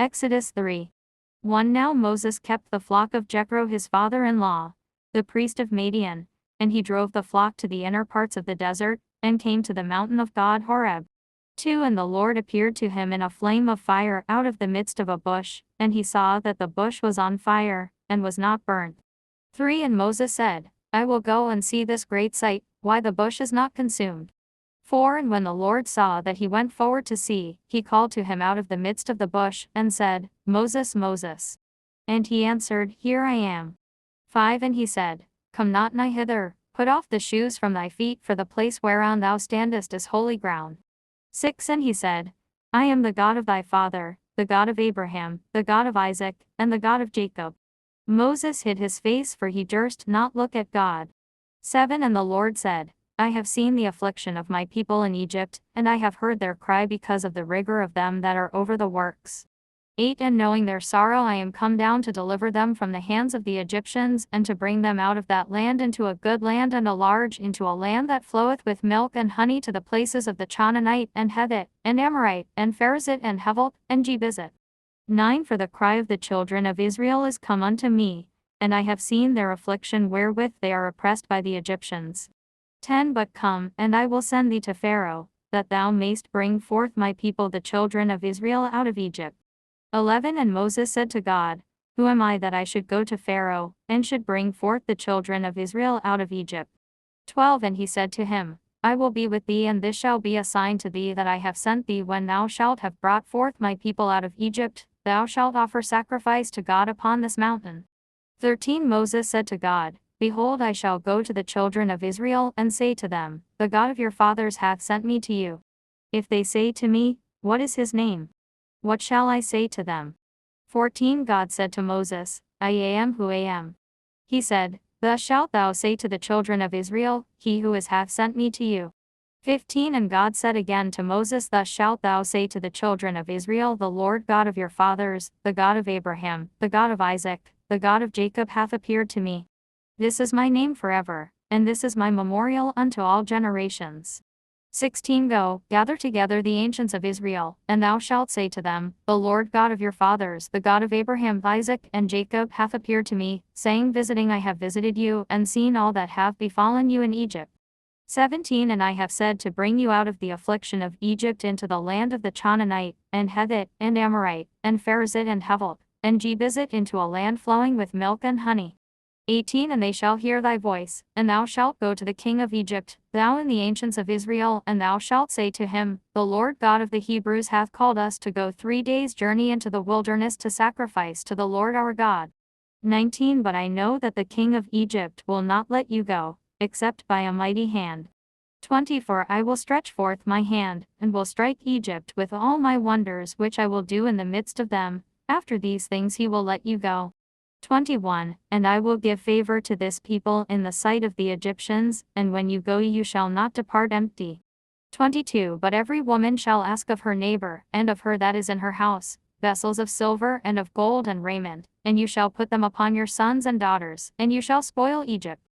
Exodus 3. 1 Now Moses kept the flock of Jethro his father-in-law, the priest of Madian, and he drove the flock to the inner parts of the desert, and came to the mountain of God Horeb. 2 And the Lord appeared to him in a flame of fire out of the midst of a bush, and he saw that the bush was on fire, and was not burnt. 3 And Moses said, I will go and see this great sight, why the bush is not consumed. 4 And when the Lord saw that he went forward to see, he called to him out of the midst of the bush, and said, Moses, Moses. And he answered, Here I am. 5 And he said, Come not nigh hither, put off the shoes from thy feet, for the place whereon thou standest is holy ground. 6 And he said, I am the God of thy father, the God of Abraham, the God of Isaac, and the God of Jacob. Moses hid his face, for he durst not look at God. 7 And the Lord said, I have seen the affliction of my people in Egypt, and I have heard their cry because of the rigor of them that are over the works. 8 And knowing their sorrow, I am come down to deliver them from the hands of the Egyptians, and to bring them out of that land into a good land and a large, into a land that floweth with milk and honey, to the places of the Canaanite, and Hethite, and Amorite, and Pharizite, and Hivite, and Jebusite. 9 For the cry of the children of Israel is come unto me, and I have seen their affliction wherewith they are oppressed by the Egyptians. 10 But come, and I will send thee to Pharaoh, that thou mayst bring forth my people the children of Israel out of Egypt. 11 And Moses said to God, Who am I that I should go to Pharaoh, and should bring forth the children of Israel out of Egypt? 12 And he said to him, I will be with thee, and this shall be a sign to thee that I have sent thee. When thou shalt have brought forth my people out of Egypt, thou shalt offer sacrifice to God upon this mountain. 13 Moses said to God, Behold, I shall go to the children of Israel, and say to them, The God of your fathers hath sent me to you. If they say to me, What is his name? What shall I say to them? 14 God said to Moses, I am who I am. He said, Thus shalt thou say to the children of Israel, He who is hath sent me to you. 15 And God said again to Moses, Thus shalt thou say to the children of Israel, The Lord God of your fathers, the God of Abraham, the God of Isaac, the God of Jacob hath appeared to me. This is my name forever, and this is my memorial unto all generations. 16 Go, gather together the ancients of Israel, and thou shalt say to them, The Lord God of your fathers, the God of Abraham, Isaac, and Jacob hath appeared to me, saying, Visiting I have visited you, and seen all that have befallen you in Egypt. 17 And I have said to bring you out of the affliction of Egypt into the land of the Canaanite, and Hethite, and Amorite, and Pharizite, and Hivite, and Jebusite, into a land flowing with milk and honey. 18 And they shall hear thy voice, and thou shalt go to the king of Egypt, thou and the ancients of Israel, and thou shalt say to him, The Lord God of the Hebrews hath called us to go 3 days' journey into the wilderness to sacrifice to the Lord our God. 19 But I know that the king of Egypt will not let you go, except by a mighty hand. 20 For I will stretch forth my hand, and will strike Egypt with all my wonders which I will do in the midst of them. After these things he will let you go. 21 And I will give favor to this people in the sight of the Egyptians, and when you go you shall not depart empty. 22 But every woman shall ask of her neighbor, and of her that is in her house, vessels of silver and of gold and raiment, and you shall put them upon your sons and daughters, and you shall spoil Egypt.